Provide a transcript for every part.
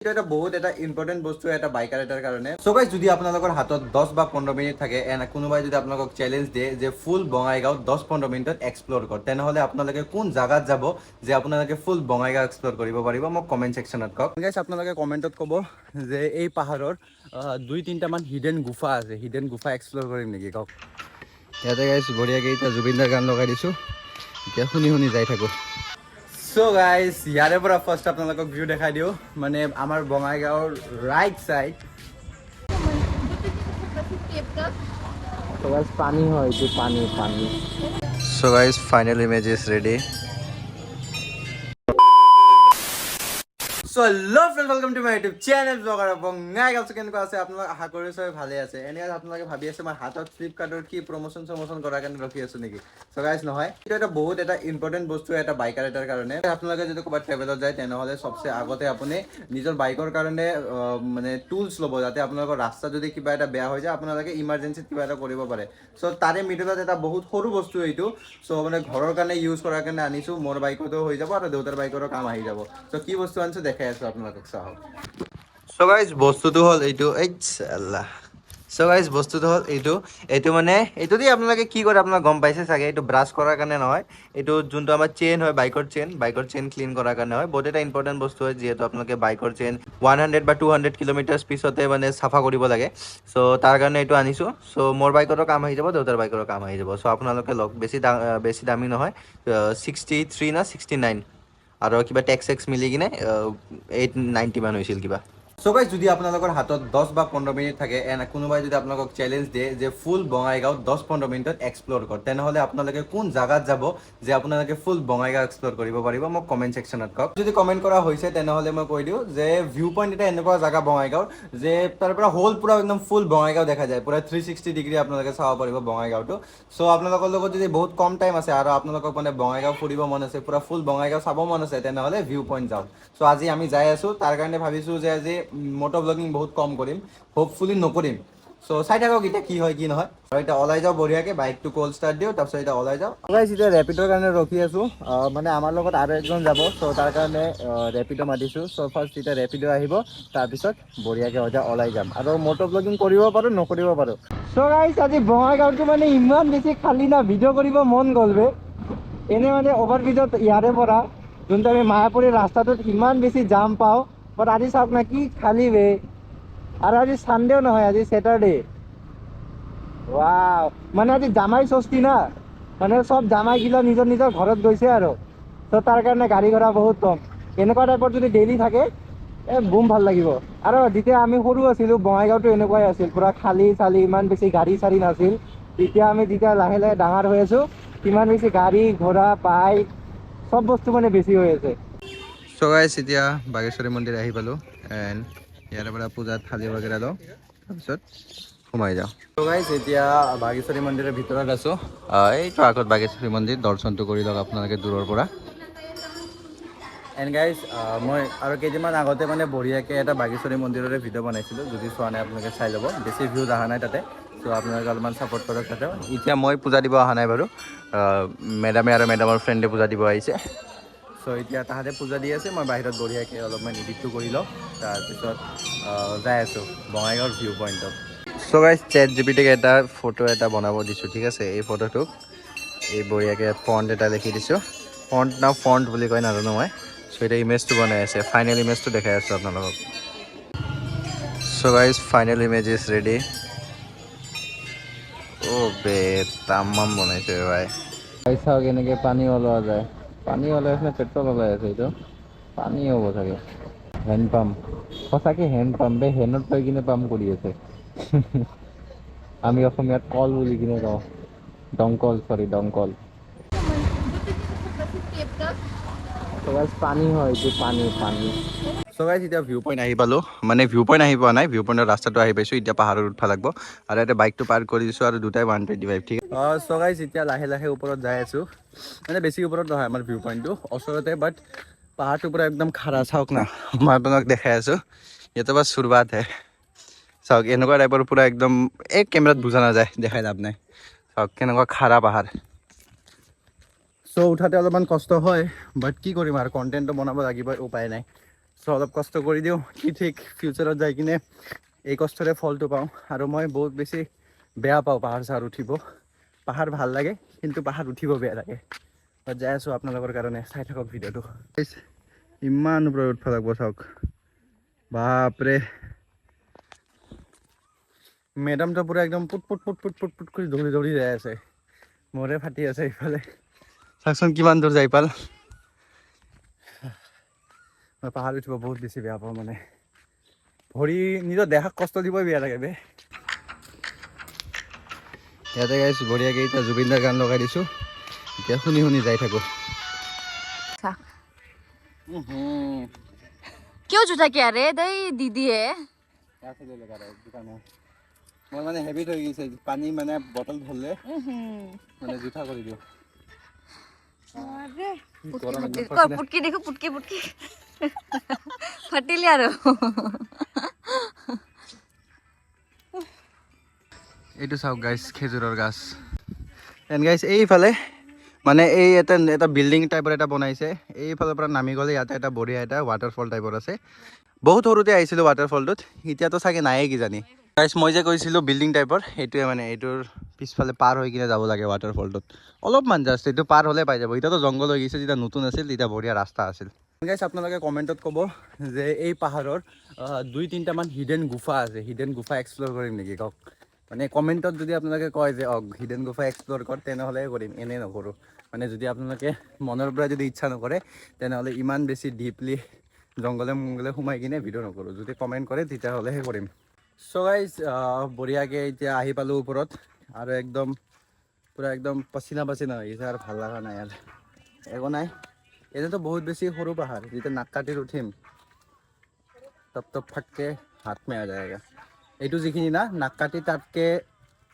এটা বহুত এটা ইম্পৰ্টেণ্ট বস্তু এটা বাইকাৰ এটাৰ কাৰণে। সো গাইজ, যদি আপোনালোকৰ হাতত 10 বা 15 মিনিট থাকে এণ্ড কোনোবাই যদি আপোনালোকক চেলেঞ্জ দিয়ে যে ফুল বঙাইগাঁও 10-15 মিনিটত এক্সপ্ল'ৰ কৰ, তেনেহ'লে আপোনালোকে কোন জাগাত যাব যে আপোনালোকে ফুল বঙাইগাঁও এক্সপ্ল'ৰ কৰিব পাৰিব? মোক কমেণ্ট ছেকশ্যনত কওক। গাইজ, আপোনালোকে কমেণ্টত ক'ব যে এই পাহাৰৰ 2-3টামান হিডেন গুফা আছে, হিডেন গুফা এক্সপ্ল'ৰ কৰিম নেকি কওক। ইয়াতে গাইজ বঢ়িয়াকৈ এতিয়া জুবিনদাৰ গান লগাই দিছোঁ, এতিয়া শুনি শুনি যাই থাকোঁ। সো গাইজ, ইয়াৰে পৰা ফাৰ্ষ্ট আপোনালোকক ভিউ দেখাই দিওঁ, মানে আমাৰ বঙাইগাঁৱৰ ৰাইট চাইড। সো গাইজ, পানী হয় এইটো, পানী পানী। So guys, final image is ready. So hello' friend, welcome to my YouTube channel blogger Bongaigaon. কেনেকুৱা আছে আপোনালোক? আশা কৰি চবে ভালে আছে। এনে আপোনালোকে ভাবি আছে মই হাতত ফ্লিপকাৰ্টৰ কি প্ৰমোচন কৰাৰ কাৰণে ৰখি আছো নেকি? সো গাইজ, নহয়, এইটো এটা বহুত এটা ইম্পৰ্টেণ্ট বস্তু এটা বাইকাৰ এটাৰ কাৰণে। আপোনালোকে যদি ক'ৰবাত ট্ৰেভেলত যায় তেনেহ'লে চবচে আগতে আপুনি নিজৰ বাইকৰ কাৰণে মানে টুলছ ল'ব, যাতে আপোনালোকৰ ৰাস্তা যদি কিবা এটা বেয়া হৈ যায় আপোনালোকে ইমাৰ্জেঞ্চিত কিবা এটা কৰিব পাৰে। সো তাৰে মিডলত এটা বহুত সৰু বস্তু এইটো। সো মানে ঘৰৰ কাৰণে ইউজ কৰাৰ কাৰণে আনিছোঁ, মোৰ বাইকতো হৈ যাব আৰু দেউতাৰ বাইকৰো কাম আহি যাব। সো কি বস্তু আনিছোঁ দেখাই আছোঁ আপোনালোকক, চাওক। সো গাইজ, বস্তুটো হ'ল এইটো। সো গাইজ, বস্তুটো হ'ল এইটো মানে এইটো দি আপোনালোকে কি কৰে আপোনালোকে গম পাইছে চাগে। এইটো ব্ৰাছ কৰাৰ কাৰণে নহয়, এইটো যোনটো আমাৰ চেইন হয়, বাইকৰ চেইন ক্লিন কৰাৰ কাৰণে হয়। বহুত এটা ইম্পৰ্টেণ্ট বস্তু হয়, যিহেতু আপোনালোকে বাইকৰ চেইন 100 বা 200 কিলোমিটাৰ পিছতে মানে চাফা কৰিব লাগে। চ' তাৰ কাৰণে এইটো আনিছোঁ। চ' মোৰ বাইকৰো কাম আহি যাব, দেউতাৰ বাইকৰো কাম আহি যাব। চ' আপোনালোকে লওক, বেছি দামী নহয়, 63 না 69, আৰু কিবা টেক্স মিলি কিনে 890 মান হৈছিল কিবা। সো গাইজ, যদি আপোনালোকৰ হাতত 10 বা 15 মিনিট থাকে এণ্ড কোনোবাই যদি আপোনালোকক চেলেঞ্জ দিয়ে যে ফুল বঙাইগাঁও 10-15 মিনিটত এক্সপ্ল'ৰ কৰ, তেনেহ'লে আপোনালোকে কোন জাগাত যাব যে আপোনালোকে ফুল বঙাইগাঁও এক্সপ্ল'ৰ কৰিব পাৰিব? মোক কমেণ্ট ছেকশ্যনত কওক। যদি কমেণ্ট কৰা হৈছে তেনেহ'লে মই কৈ দিওঁ যে ভিউ পইণ্ট এটা এনেকুৱা জাগা বঙাইগাঁৱৰ যে তাৰ পৰা হ'ল পুৰা একদম ফুল বঙাইগাঁও দেখা যায়, পুৰা 360 ডিগ্ৰী আপোনালোকে চাব পাৰিব বঙাইগাঁওটো। চ' আপোনালোকৰ লগত যদি বহুত কম টাইম আছে আৰু আপোনালোকক মানে বঙাইগাঁও ফুৰিব মন আছে, পুৰা ফুল বঙাইগাঁও চাব মন আছে, তেনেহ'লে ভিউ পইণ্ট যাওক। চ' আজি আমি যাই আছোঁ, তাৰ কাৰণে ভাবিছোঁ যে আজি মটো ব্লগিং বহুত কম কৰিম, হোপফুলি নকৰিম। চ' চাই থাকক এতিয়া কি হয় কি নহয়। আৰু এতিয়া ওলাই যাওঁ বঢ়িয়াকৈ, বাইকটো কল ষ্টাৰ্ট দিওঁ, তাৰপিছত এতিয়া ওলাই যাওঁ। এতিয়া ৰেপিডৰ কাৰণে ৰখি আছোঁ, মানে আমাৰ লগত আৰু একজন যাব। চ' তাৰ কাৰণে ৰেপিড' মাতিছোঁ। চ' ফাৰ্ষ্ট এতিয়া ৰেপিড' আহিব, তাৰপিছত বঢ়িয়াকৈ এতিয়া ওলাই যাম আৰু মটো ব্লগিং কৰিব পাৰোঁ, নকৰিব পাৰোঁ। চ' গাইজ, আজি বঙাইগাঁওটো মানে ইমান বেছি খালী না, ভিডিঅ' কৰিব মন গ'ল বে। এনে মানে অভাৰব্ৰিজত ইয়াৰে পৰা যোনটো আমি মায়াপুৰী ৰাস্তাটোত ইমান বেছি জাম পাওঁ, বাট আজি চাওক না কি খালী বে। আৰু আজি ছানডেও নহয়, আজি ছেটাৰডে। ৱাও, মানে আজি জামাই ষষ্ঠী না, মানে চব জামাইগিলা নিজৰ নিজৰ ঘৰত গৈছে আৰু। ত' তাৰ কাৰণে গাড়ী ঘোড়া বহুত কম। এনেকুৱা টাইপৰ যদি ডেইলি থাকে বুম ভাল লাগিব। আৰু যেতিয়া আমি সৰু আছিলোঁ বঙাইগাঁওটো এনেকুৱাই আছিল, পূৰা খালী ইমান বেছি গাড়ী চাড়ী নাছিল। যেতিয়া লাহে লাহে ডাঙৰ হৈ আছোঁ, ইমান বেছি গাড়ী ঘোড়া বাইক চব বস্তু মানে বেছি হৈ আছে। চ' গাইজ, এতিয়া বাগেশ্বৰী মন্দিৰ আহি পালোঁ এণ্ড ইয়াৰ পৰা পূজাত থালি বাগেৰা লওঁ, তাৰপিছত সোমাই যাওঁ। চ' গাইজ, এতিয়া বাগেশ্বৰী মন্দিৰৰ ভিতৰত আছোঁ। এইটো আগত বাগেশ্বৰী মন্দিৰ, দৰ্শনটো কৰি লওক আপোনালোকে দূৰৰ পৰা। এণ্ড গাইজ, মই আৰু কেইদিনমান আগতে মানে বঢ়িয়াকৈ এটা বাগেশ্বৰী মন্দিৰৰে ভিডিঅ' বনাইছিলোঁ, যদি চোৱা নাই আপোনালোকে চাই ল'ব। বেছি ভিউজ অহা নাই তাতে, চ' আপোনালোকে অলপমান ছাপোৰ্ট কৰক তাতে। এতিয়া মই পূজা দিব অহা নাই বাৰু, মেডামে আৰু মেডামৰ ফ্ৰেণ্ডে পূজা দিব আহিছে। চ' এতিয়া তাহাঁতে পূজা দি আছে, মই বাহিৰত বঢ়িয়াকৈ অলপমান এডিটটো কৰি লওঁ, তাৰপিছত যাই আছোঁ বঙাইগাঁৱৰ ভিউ পইণ্টত। চ' গাইজ, ChatGPT-ক এটা ফটো এটা বনাব দিছোঁ, ঠিক আছে। এই ফটোটোক এই বঢ়িয়াকৈ ফণ্ট এটা লিখি দিছোঁ, ফণ্ট বুলি কয় নাজানো মই। চ' এতিয়া ইমেজটো বনাই আছে, ফাইনেল ইমেজটো দেখাই আছোঁ আপোনালোকক। So' guys, final image is ready. অ' বে, তামাম বনাইছে ভাই। চাওক এনেকৈ পানী ওলোৱা যায়, পানী ওলাই আছে নে পেট্ৰল ওলাই আছে? এইটো পানী হ'ব চাগে। হেণ্ড পাম্প, সঁচাকৈ হেণ্ড পাম্প বে, হেণ্ডত লৈ কিনে পাম্প কৰি আছে। আমি অসমীয়াত কল বুলি কিনে কওঁ, দমকল, দমকল। পানী হয় এইটো, পানী। চ' গাইজ, এতিয়া ভিউ পইণ্ট আহি পালোঁ, মানে ভিউ পইণ্ট আহি পোৱা নাই, ভিউ পইণ্টৰ ৰাস্তাটো আহি পাইছোঁ। এতিয়া পাহাৰত উঠিব লাগিব আৰু ইয়াতে বাইকটো পাৰ্ক কৰি দিছোঁ আৰু দুটাই 125, ঠিক আছে। চ' গাইজ, এতিয়া লাহে লাহে ওপৰত যাই আছোঁ, মানে বেছি ওপৰত নহয় আমাৰ ভিউ পইণ্টটো, ওচৰতে। বাট পাহাৰটো পূৰা একদম খাৰা, চাওক না, মই আপোনাক দেখাই আছোঁ। ইয়াতে বা শুৰুৱাত হে, চাওক এনেকুৱা টাইপৰ পূৰা একদম, এক কেমেৰাত বুজা নাযায়, দেখাই লাভ নাই। চাওক কেনেকুৱা খাৰা পাহাৰ। চ' উঠাতে অলপমান কষ্ট হয়, বাট কি কৰিম আৰু, কণ্টেণ্টটো বনাব লাগিবই, উপায় নাই। চ' অলপ কষ্ট কৰি দিওঁ, কি ঠিক ফিউচাৰত যাই কিনে এই কষ্টৰে ফলটো পাওঁ। আৰু মই বহুত বেছি বেয়া পাওঁ পাহাৰ চাহাৰ উঠিব। পাহাৰ ভাল লাগে কিন্তু পাহাৰ উঠিব বেয়া লাগে। যাই আছোঁ আপোনালোকৰ কাৰণে, চাই থাকক ভিডিঅ'টো। ইমান ওপৰত উঠিব লাগিব চাওক, বাপৰে। মেডামটো পুৰা একদম put put put put put put কৰি দৌৰি দৌৰি যাই আছে, মোৰে ফাটি আছে ইফালে। চাওকচোন কিমান দূৰ যাই পাল। মই পাহাৰ উঠিব বহুত বেছি বেয়া পাওঁ, মানে ভৰি নিজৰ দেহাক কষ্ট দিবই বেয়া লাগে বে। ইয়াতে গাইছোঁ বঢ়িয়াকৈ এতিয়া জুবিনদাৰ গান লগাই দিছোঁ, এতিয়া শুনি শুনি যাই থাকোঁ। क्यों जूता क्या रे दई दीदी है মই মানে হেবিট হৈ গৈছে, পানী মানে বটল ধৰলে মানে জুঠা কৰি দিওঁ। पुटकी देखो पुटकी पुटकी फटिली आरो এইটো চাওক গাইছ, খেজুৰৰ গাছ। এণ্ড গাইছ এইফালে মানে এই এটা বিল্ডিং টাইপৰ এটা বনাইছে, এইফালৰ পৰা নামি গ'লে ইয়াতে এটা বঢ়িয়া এটা ৱাটাৰফল টাইপৰ আছে। বহুত সৰুতে আহিছিলোঁ ৱাটাৰফলটোত, এতিয়াতো চাগে নায়েই কিজানি। গাইছ মই যে কৈছিলোঁ বিল্ডিং টাইপৰ, সেইটোৱে মানে এইটোৰ পিছফালে পাৰ হৈ কিনে যাব লাগে ৱাটাৰফলটোত। অলপমান জাষ্ট এইটো পাৰ হ'লে পাই যাব। এতিয়াতো জংঘল হৈ গৈছে, যেতিয়া নতুন আছিল তেতিয়া বঢ়িয়া ৰাস্তা আছিল। গাইছ আপোনালোকে কমেণ্টত ক'ব যে এই পাহাৰৰ 2-3টামান হিডেন গুফা আছে, হিডেন গুফা এক্সপ্ল'ৰ কৰিম নেকি কওক। মানে কমেণ্টত যদি আপোনালোকে কয় যে হিডেন গুফা এক্সপ্ল'ৰ কৰ, তেনেহ'লে কৰিম, এনেই নকৰোঁ। মানে যদি আপোনালোকে মনৰ পৰা যদি ইচ্ছা নকৰে, তেনেহ'লে ইমান বেছি ডিপলি জংঘলে মংগলে সোমাই কিনে ভিডিঅ' নকৰোঁ। যদি কমেণ্ট কৰে তেতিয়াহ'লেহে কৰিম। চ' গাইজ বঢ়িয়াকৈ এতিয়া আহি পালোঁ ওপৰত, আৰু একদম পুৰা একদম পচিনা পচিনা হৈ গৈছে, আৰু ভাল লগা নাই আৰু একো নাই। এনেতো বহুত বেছি সৰু পাহাৰ, যেতিয়া নাক কাটিত উঠিম তপ তপ ফাটকে হাত মে আ যায়গা। এইটো যিখিনি না নাক কাটি তাতকৈ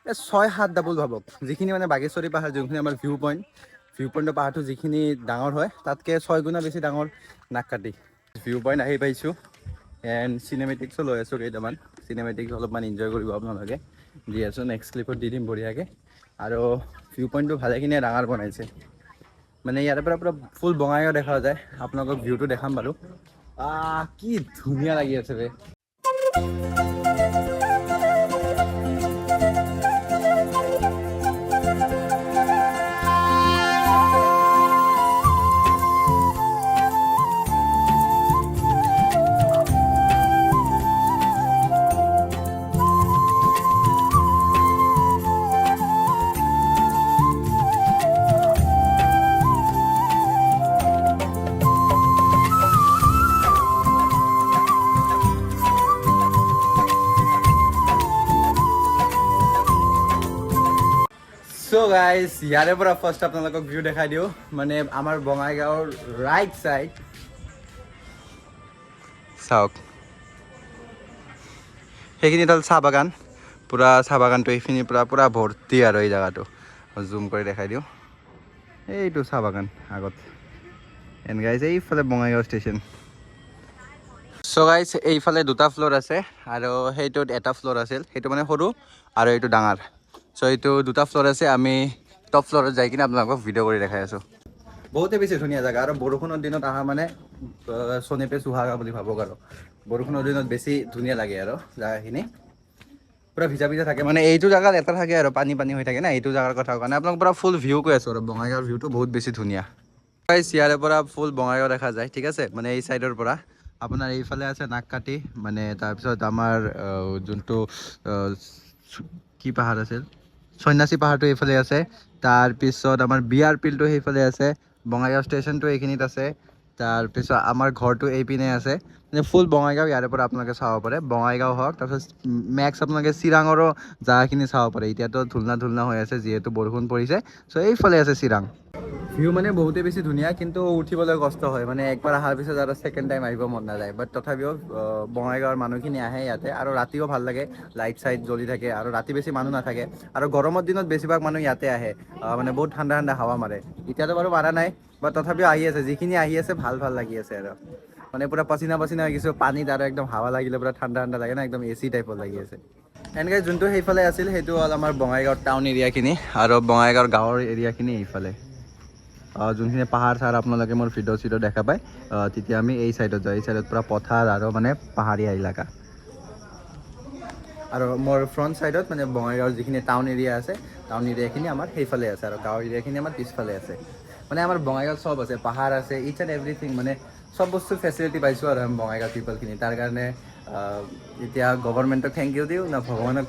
6-7 ডাবল ভাবক, যিখিনি মানে বাগেশ্বৰী পাহাৰ, যোনখিনি আমাৰ ভিউ পইণ্টৰ পাহাৰটো যিখিনি ডাঙৰ হয়, তাতকৈ 6 গুণা বেছি ডাঙৰ নাক কাটি। ভিউ পইণ্ট আহি পাইছোঁ, এণ্ড চিনেমেটিক্সো লৈ আছোঁ কেইটামান। চিনেমেটিক্স অলপমান এনজয় কৰিব আপোনালোকে, দি আছোঁ, নেক্সট ক্লিপত দি দিম বঢ়িয়াকৈ। আৰু ভিউ পইণ্টটো ভালেখিনিয়ে ডাঙৰ বনাইছে, মানে ইয়াৰ পৰা পুৰা ফুল বঙাইগাঁও দেখা যায়। আপোনালোকক ভিউটো দেখাম বাৰু। কি ধুনীয়া লাগি আছে বে। চ' গাইজ ইয়াৰে পৰা ফাৰ্ষ্ট আপোনালোকক ভিউ দেখাই দিওঁ, মানে আমাৰ বঙাইগাঁৱৰ ৰাইট চাইড চাওক, সেইখিনিত হ'ল চাহ বাগান, পূৰা চাহ বাগানটো এইখিনিৰ পৰা পূৰা ভৰ্তি আৰু এই জেগাটো জুম কৰি দেখাই দিওঁ। এইটো চাহ বাগান আগত, এণ্ড গাইজ এইফালে বঙাইগাঁও ষ্টেচন। চ' গাইজ এইফালে 2টা ফ্ল'ৰ আছে, আৰু সেইটোত এটা ফ্ল'ৰ আছিল, সেইটো মানে সৰু আৰু এইটো ডাঙৰ। চ' এইটো 2টা ফ্ল'ৰ আছে। আমি টপ ফ্ল'ৰত যাই কিনে আপোনালোকক ভিডিঅ' কৰি দেখাই আছোঁ। বহুতেই বেছি ধুনীয়া জেগা, আৰু বৰষুণৰ দিনত অহা মানে চনেপে চুহাগা বুলি ভাবক। আৰু বৰষুণৰ দিনত বেছি ধুনীয়া লাগে আৰু জেগাখিনি পূৰা ভিজা ভিজা থাকে। মানে এইটো জেগাত এটা থাকে আৰু পানী পানী হৈ থাকে না, এইটো জেগাৰ কথা কাৰণে আপোনাক পূৰা ফুল ভিউ কৈ আছোঁ। আৰু বঙাইগাঁৱৰ ভিউটো বহুত বেছি ধুনীয়া। ইয়াৰে পৰা ফুল বঙাইগাঁও দেখা যায়, ঠিক আছে। মানে এই চাইডৰ পৰা আপোনাৰ এইফালে আছে নাক কাটি, মানে তাৰপিছত আমাৰ যোনটো কি পাহাৰ আছিল, সন্যাসী পাহাৰটো এইফালে আছে। তাৰপিছত আমাৰ BR-পিলটো সেইফালে আছে, বঙাইগাঁও ষ্টেচনটো এইখিনিত আছে। তাৰপিছত আমাৰ ঘৰটো এইপিনে আছে। মানে ফুল বঙাইগাঁও ইয়াৰে পৰা আপোনালোকে চাব পাৰে, বঙাইগাঁও হওক, তাৰপিছত মেক্স আপোনালোকে চিৰাঙৰো জেগাখিনি চাব পাৰে। এতিয়াতো ধুলনা হৈ আছে যিহেতু বৰষুণ পৰিছে। চ' এইফালে আছে চিৰাং। ভিউ মানে বহুতেই বেছি ধুনীয়া, কিন্তু উঠিবলৈ কষ্ট হয়। মানে একবাৰ অহাৰ পিছত আৰু ছেকেণ্ড টাইম আহিব মন নাযায়। বাট তথাপিও বঙাইগাঁৱৰ মানুহখিনি আহে ইয়াতে, আৰু ৰাতিও ভাল লাগে, লাইট চাইট জ্বলি থাকে, আৰু ৰাতি বেছি মানুহ নাথাকে। আৰু গৰমৰ দিনত বেছিভাগ মানুহ ইয়াতে আহে, মানে বহুত ঠাণ্ডা ঠাণ্ডা হাৱা মাৰে। এতিয়াতো বাৰু মাৰা নাই, বাট তথাপিও আহি আছে, যিখিনি আহি আছে ভাল লাগি আছে। আৰু মানে পূৰা পচিনা হৈ গৈছোঁ পানীত, আৰু একদম হাৱা লাগিলে পূৰা ঠাণ্ডা লাগে না, একদম AC টাইপৰ লাগি আছে। এনেকৈ যোনটো সেইফালে আছিল সেইটো হ'ল আমাৰ বঙাইগাঁও টাউন এৰিয়াখিনি, আৰু বঙাইগাঁৱৰ গাঁৱৰ এৰিয়াখিনি এইফালে। যোনখিনি পাহাৰ চাহাৰ আপোনালোকে মোৰ ভিডিঅ' চিডিঅ' দেখা পায় তেতিয়া আমি এই চাইডত যাওঁ। এই চাইডত পূৰা পথাৰ আৰু মানে পাহাৰীয়া এলেকা। আৰু মোৰ ফ্ৰণ্ট চাইডত মানে বঙাইগাঁৱৰ যিখিনি টাউন এৰিয়া আছে, টাউন এৰিয়াখিনি আমাৰ সেইফালে আছে আৰু গাঁও এৰিয়াখিনি আমাৰ পিছফালে আছে। মানে আমাৰ বঙাইগাঁৱত চব আছে, পাহাৰ আছে, ইচ এণ্ড এভৰিথিং, মানে চব বস্তু ফেচিলিটি পাইছোঁ আৰু আমি বঙাইগাঁও পিপলখিনি। তাৰ কাৰণে এতিয়া গভৰ্ণমেণ্টক থেংক ইউ দিওঁ না ভগৱানক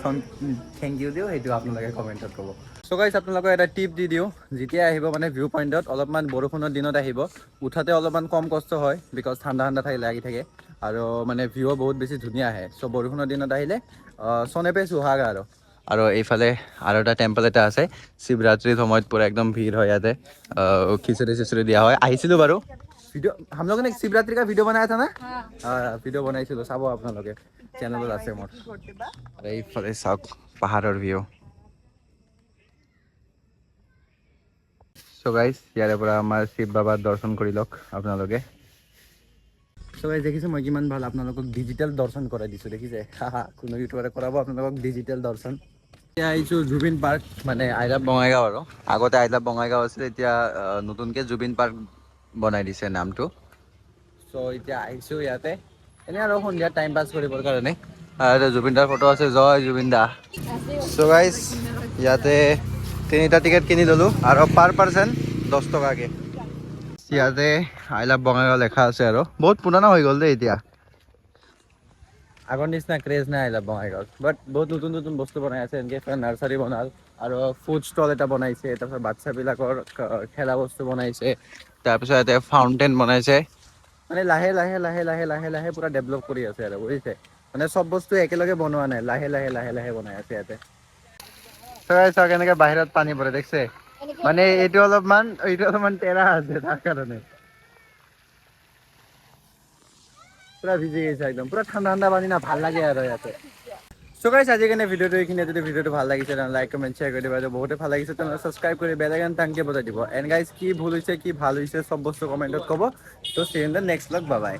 থেংক ইউ দিওঁ, সেইটো আপোনালোকে কমেণ্টত ক'ব। চ' গাইছ আপোনালোকক এটা টিপ দি দিওঁ, যেতিয়া আহিব মানে ভিউ পইণ্টত অলপমান বৰষুণৰ দিনত আহিব, উঠাতে অলপমান কম কষ্ট হয় বিকজ ঠাণ্ডা ঠাণ্ডা লাগি থাকে আৰু মানে ভিউ বহুত বেছি ধুনীয়া আহে। চ' বৰষুণৰ দিনত আহিলে চনে পে চুহাগা আৰু এইফালে আৰু এটা টেম্পল এটা আছে, শিৱৰাত্ৰিৰ সময়ত পূৰা একদম ভিৰ হয় ইয়াতে, খিচৰি চিচৰি দিয়া হয়। আহিছিলোঁ বাৰু ভিডিঅ', हम लोगों ने शिवरात्रि का वीडियो बनाया था ना, ভিডিঅ' বনাইছিলোঁ, চাব আপোনালোকে, চেনেলত আছে মোৰ। আৰু এইফালে চাওক পাহাৰৰ ভিউ। চ' গাইজ ইয়াৰে পৰা আমাৰ শিৱ বাবাৰ দৰ্শন কৰি লওক আপোনালোকে। চ' গাইজ দেখিছে মই কিমান ভাল আপোনালোকক ডিজিটেল দৰ্শন কৰাই দিছোঁ, দেখিছে? কোনো ইউটিউবাৰে কৰাব আপোনালোকক ডিজিটেল দৰ্শন। এতিয়া আহিছোঁ জুবিন পাৰ্ক, মানে আই লাভ বঙাইগাঁও আৰু। আগতে আই লাভ বঙাইগাঁও আছিলে, এতিয়া নতুনকৈ জুবিন পাৰ্ক বনাই দিছে নামটো। চ' এতিয়া আহিছোঁ ইয়াতে এনেই আৰু সন্ধিয়া টাইম পাছ কৰিবৰ কাৰণে। জুবিন দাৰ ফটো আছে, জয় জুবিন দা। চ' গাইজ ইয়াতে 3টা টিকেট কিনি ল'লোঁ আৰু পাৰ পাৰ্চন 10 টকাকৈ। ইয়াতে আই লাভ বঙাইগাঁও লেখা আছে আৰু বহুত পুৰণা হৈ গ'ল দেই এতিয়া। আগৰ নিচিনা ক্ৰেজ নাই আই লাভ বঙাইগাঁৱত, বাট বহুত নতুন নতুন বস্তু বনাই আছে। এনেকৈ নাৰ্চাৰী বনাল আৰু ফুড ষ্টল এটা বনাইছে, তাৰপিছত বাচ্ছাবিলাকৰ খেলা বস্তু বনাইছে, তাৰপিছত ইয়াতে ফাউণ্টেইন বনাইছে। মানে লাহে লাহে লাহে লাহে লাহে লাহে পূৰা ডেভেলপ কৰি আছে আৰু বুজিছে। মানে চব বস্তু একেলগে বনোৱা নাই, লাহে লাহে লাহে লাহে বনাই আছে ইয়াতে। চাওক এনেকে বাহিৰত পানী পৰে দেখিছে, মানে এইটো অলপমান টেৰা আছে তাৰ কাৰণে পুৰা ভিজি গৈছে একদম, পুৰা ঠাণ্ডা ঠাণ্ডা পানী না, ভাল লাগে আৰু ইয়াতে। চ' গাইছ আজি কাৰণে ভিডিঅ'টো এইখিনি। যদি ভিডিঅ'টো ভাল লাগিছে তেনেহ'লে লাইক কমেণ্ট শ্বেয়াৰ কৰি দিবা। বহুতে ভাল লাগিছে তেনেহ'লে ছাবস্ক্ৰাইব কৰি বেল আইকন টানকৈ বজাই দিব। এণ্ড গাইজ কি ভুল হৈছে কি ভাল হৈছে চব বস্তু কমেণ্টত ক'ব। So' see you in the next blog, bye by.